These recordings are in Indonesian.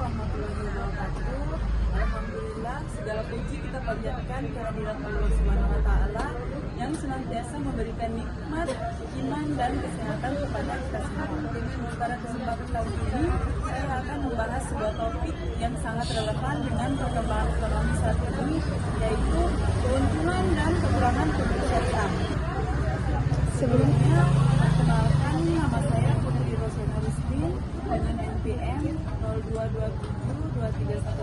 warahmatullahi wabarakatuh. Alhamdulillah, segala puji kita panjatkan kehadirat Allah Subhanahu wa Ta'ala yang senantiasa memberikan nikmat, iman, dan kesehatan kepada kita semua. Pada kesempatan kali ini, saya akan membahas sebuah topik yang sangat relevan dengan perkembangan ekonomi saat ini, yaitu keuntungan dan kekurangan produk syariah. Sebelumnya, perkenalkan nama saya Putri Rosena Rizkin dengan NPM 02272311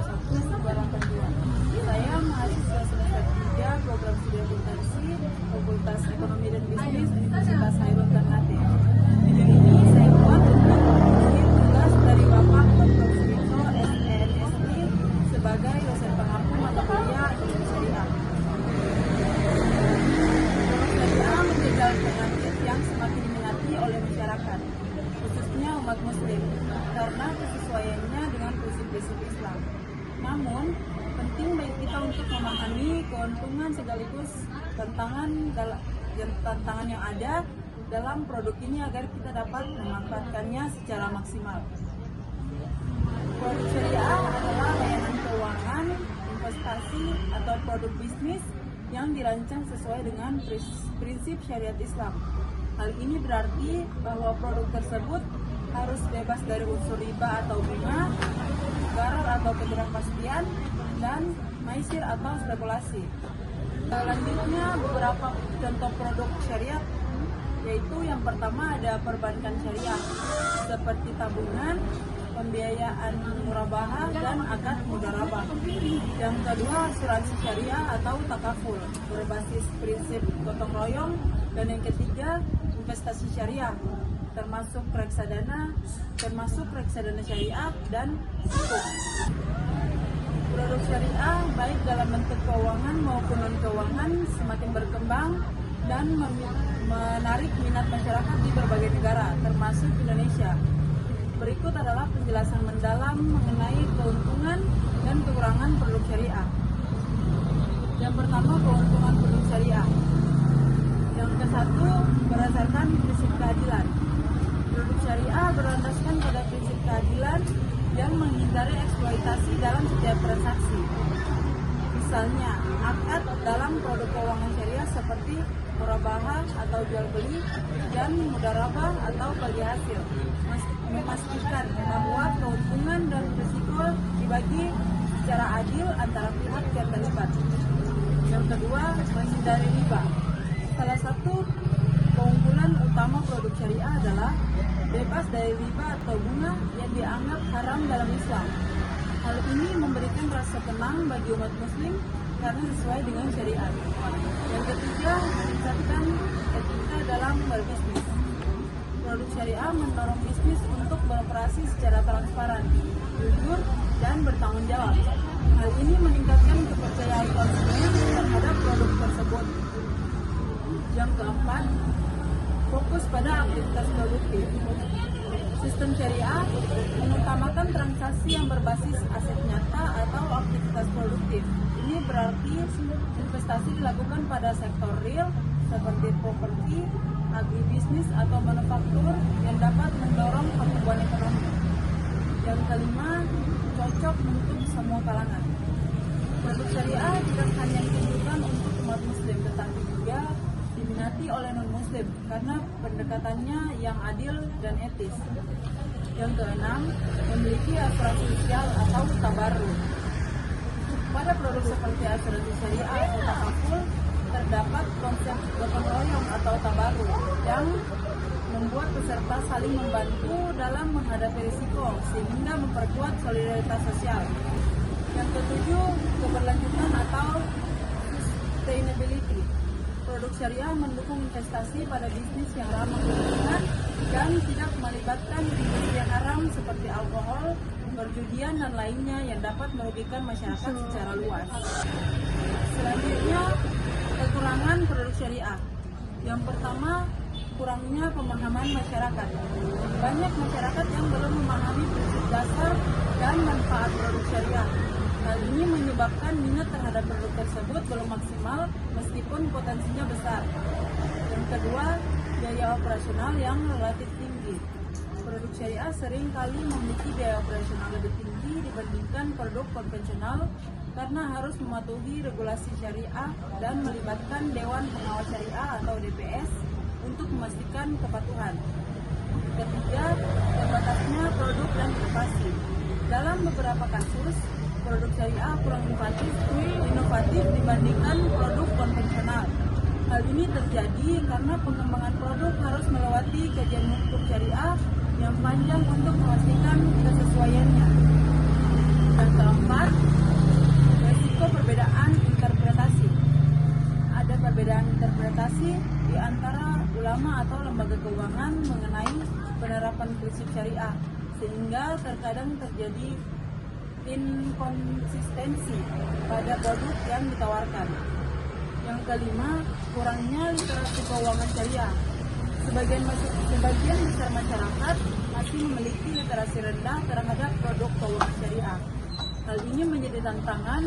Saya mahasiswa semester 3 program studi akuntansi Fakultas Ekonomi dan Bisnis Universitas Hairul Ternate. Video ini saya buat untuk mengisi tugas dari Bapak Dr. Suwito SNSI sebagai dosen pengampu mata kuliah Ekonomi Syariah. Syariah menjadi penyakit yang semakin diminati oleh masyarakat, khususnya umat muslim, karena kesesuaiannya dengan prinsip-prinsip Islam. Namun, penting bagi kita untuk memahami keuntungan sekaligus tantangan yang ada dalam produk ini agar kita dapat memanfaatkannya secara maksimal. Produk syariah adalah layanan keuangan, investasi, atau produk bisnis yang dirancang sesuai dengan prinsip syariat Islam. Hal ini berarti bahwa produk tersebut harus bebas dari unsur riba atau bunga, gharar atau ketidakpastian, dan maisir atau spekulasi. Selanjutnya beberapa contoh produk syariah, yaitu yang pertama ada perbankan syariah seperti tabungan, pembiayaan murabahah, dan akad mudharabah. Yang kedua asuransi syariah atau takaful berbasis prinsip gotong royong, dan yang ketiga investasi syariah termasuk reksadana syariah dan sukuk. Produk syariah baik dalam bentuk keuangan maupun non keuangan semakin berkembang dan menarik minat masyarakat di berbagai negara termasuk Indonesia. Berikut adalah penjelasan mendalam mengenai keuntungan dan kekurangan produk syariah. Yang pertama, keuntungan produk syariah. Yang ke-1, berdasarkan prinsip keadilan. Produk syariah berlandaskan pada prinsip keadilan yang menghindari eksploitasi dalam setiap transaksi. Misalnya, akad dalam produk keuangan syariah seperti murabahah atau jual beli dan mudharabah atau bagi hasil, memastikan bahwa keuntungan dan risiko dibagi secara adil antara pihak yang terlibat. Yang kedua, menghindari riba. Salah satu keunggulan utama produk syariah adalah bebas dari riba atau bunga yang dianggap haram dalam Islam. Hal ini memberikan rasa tenang bagi umat muslim karena sesuai dengan syariat. Yang ketiga, meningkatkan etika dalam berbisnis. Produk syariah mendorong bisnis untuk beroperasi secara transparan, jujur, dan bertanggung jawab. Hal ini meningkatkan kepercayaan konsumen terhadap produk tersebut. Yang keempat, fokus pada aktivitas produktif. Sistem syariah mengutamakan transaksi yang berbasis aset nyata atau aktivitas produktif. Ini berarti investasi dilakukan pada sektor real seperti properti, agribisnis atau manufaktur yang dapat mendorong pertumbuhan ekonomi. Yang kelima, cocok untuk semua kalangan. Produk syariah tidak hanya ditujukan untuk umat muslim, tetapi juga diminati oleh non-muslim karena pendekatannya yang adil dan etis. Yang keenam, memiliki asuransi sosial atau tabarruk. Pada produk seperti asuransi syariah atau takaful, terdapat konsep gotong royong atau tabarruk yang membuat peserta saling membantu dalam menghadapi risiko sehingga memperkuat solidaritas sosial. Yang ketujuh, keberlanjutan atau sustainability. Produk syariah mendukung investasi pada bisnis yang ramah lingkungan dan tidak melibatkan industri yang haram seperti alkohol, perjudian, dan lainnya yang dapat merugikan masyarakat secara luas. Selanjutnya, kekurangan produk syariah. Yang pertama, kurangnya pemahaman masyarakat. Banyak masyarakat yang belum memahami prinsip dasar dan manfaat produk syariah. Hal ini menyebabkan minat terhadap produk tersebut belum maksimal meskipun potensinya besar. Yang kedua, biaya operasional yang relatif tinggi. produk syariah sering kali memiliki biaya operasional lebih tinggi dibandingkan produk konvensional karena harus mematuhi regulasi syariah dan melibatkan Dewan Pengawas Syariah atau DPS untuk memastikan kepatuhan. Ketiga, terbatasnya produk dan inovasi. Dalam beberapa kasus, produk syariah kurang inovatif dibandingkan produk konvensional. Hal ini terjadi karena pengembangan produk harus melewati kajian hukum syariah yang panjang untuk memastikan kesesuaiannya. Dan keempat, risiko perbedaan interpretasi. Ada perbedaan interpretasi di antara ulama atau lembaga keuangan mengenai penerapan prinsip syariah, sehingga terkadang terjadi inkonsistensi pada produk yang ditawarkan. Yang kelima, kurangnya literasi keuangan syariah. Sebagian besar masyarakat masih memiliki literasi rendah terhadap produk keuangan syariah. Hal ini menjadi tantangan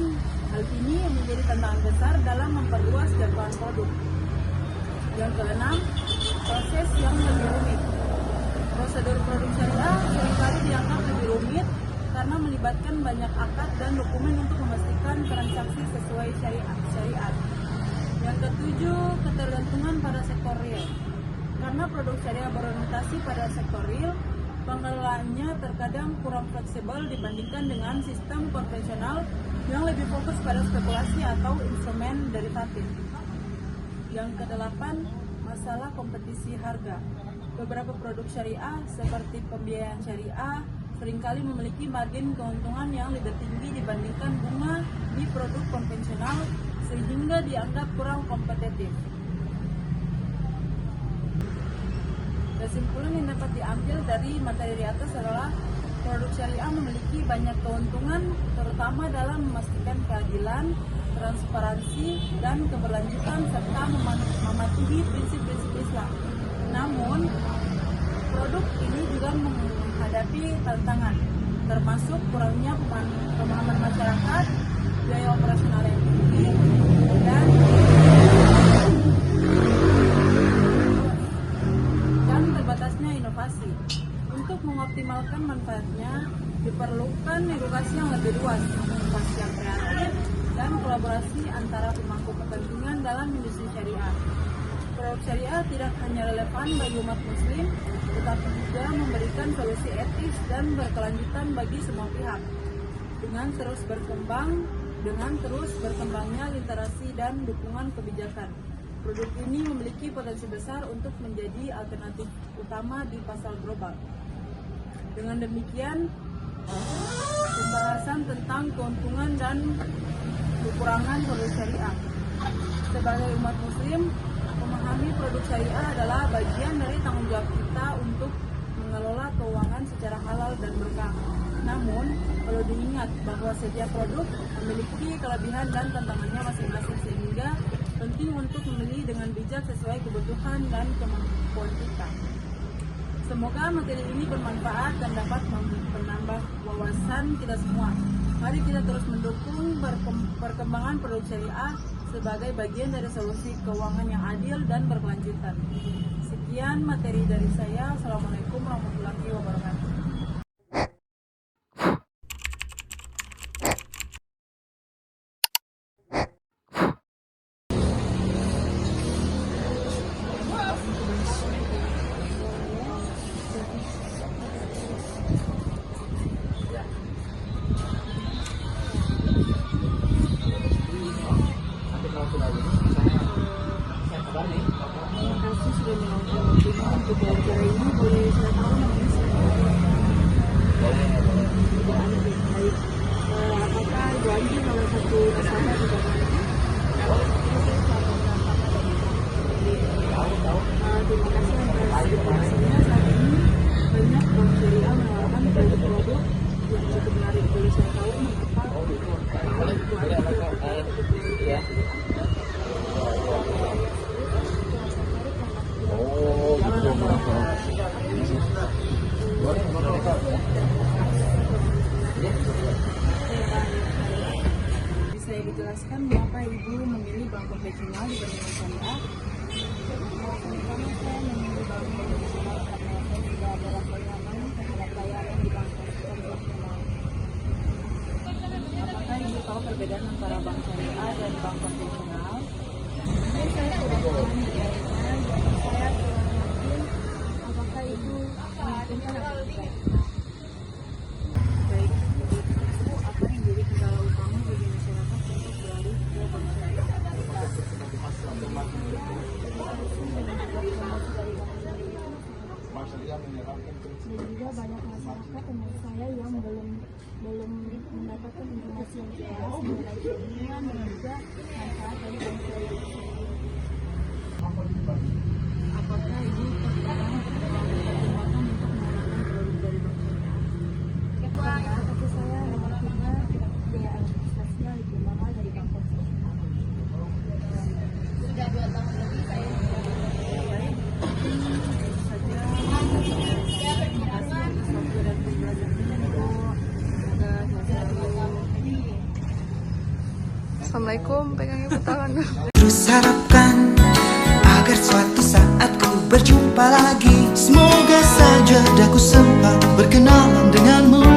besar dalam memperluas jangkauan produk. Yang keenam, proses yang lebih rumit. Prosedur produk syariah seringkali dianggap lebih rumit karena melibatkan banyak akad dan dokumen untuk memastikan transaksi sesuai syariat. Yang ketujuh, ketergantungan pada sektor real. Karena produk syariah berorientasi pada sektor real, pengelolaannya terkadang kurang fleksibel dibandingkan dengan sistem konvensional yang lebih fokus pada spekulasi atau instrumen derivatif. Yang kedelapan, masalah kompetisi harga. Beberapa produk syariah seperti pembiayaan syariah seringkali memiliki margin keuntungan yang lebih tinggi dibandingkan bunga di produk konvensional sehingga dianggap kurang kompetitif. Kesimpulan yang dapat diambil dari materi di atas adalah produk syariah memiliki banyak keuntungan terutama dalam memastikan keadilan, transparansi, dan keberlanjutan serta mematuhi prinsip-prinsip Islam. Namun, produk ini juga menghadapi tantangan, termasuk kurangnya pemahaman masyarakat, biaya operasional yang tinggi, dan terbatasnya inovasi. Untuk mengoptimalkan manfaatnya, diperlukan edukasi yang lebih luas, inovasi yang kreatif, dan kolaborasi antara pemangku kepentingan dalam industri syariah. Produk syariah tidak hanya relevan bagi umat muslim, tetapi juga memberikan solusi etis dan berkelanjutan bagi semua pihak. Dengan terus berkembangnya literasi dan dukungan kebijakan, produk ini memiliki potensi besar untuk menjadi alternatif utama di pasar global. Dengan demikian, pembahasan tentang keuntungan dan kekurangan produk syariah. Sebagai umat muslim, memahami produk syariah adalah bagian dari tanggung jawab kita untuk mengelola keuangan secara halal dan berkah. Namun, perlu diingat bahwa setiap produk memiliki kelebihan dan tantangannya masing-masing, sehingga penting untuk memilih dengan bijak sesuai kebutuhan dan kemampuan kita. Semoga materi ini bermanfaat dan dapat menambah wawasan kita semua. Mari kita terus mendukung perkembangan produk syariah sebagai bagian dari solusi keuangan yang adil dan berkelanjutan. Sekian materi dari saya. Assalamualaikum warahmatullahi wabarakatuh. Terima kasih sudah meluangkan waktunya untuk wawancara ini. Boleh saya tahu namanya siapa? Ibu Ani. Baik. Apakah Ibu Ani salah satu nasabah di bank ini? Terima kasih atas informasinya. Saat ini banyak bank syariah menawarkan produk-produk yang cukup menarik. Boleh saya tahu mengapa Ibu Ani Bisa dijelaskan mengapa Ibu memilih bank konvensional dibanding syariah? Pertama saya memilih bank konvensional karena saya sudah berapa lama bank syariah dan bank konvensional? Saya tidak paham bedanya, jadi saya kurang yakin apakah itu menguntungkan atau tidak. Baik, untuk itu apa yang menjadi kendala utama bagi masyarakat untuk beralih ke bank syariah? Dan juga banyak masyarakat teman saya yang belum mendapatkan informasi yang jelas mengenai keuntungan dan juga manfaat dari bank syariah itu sendiri. Apakah Ibu terkadang mempertimbangkan untuk menggunakan produk dari bank syariah? Ya, tapi saya mempertimbangkan biaya administrasinya lebih mahal dari bank konvensional. Sudah 2 tahun lebih saya Baik, itu saja. Terima kasih atas waktu dan pembelajarannya, Ibu. Semoga sehat selalu. Assalamualaikum, pegang ibu tangan. Terus harapkan agar suatu saat ku berjumpa lagi. Semoga saja daku sempat berkenalan denganmu.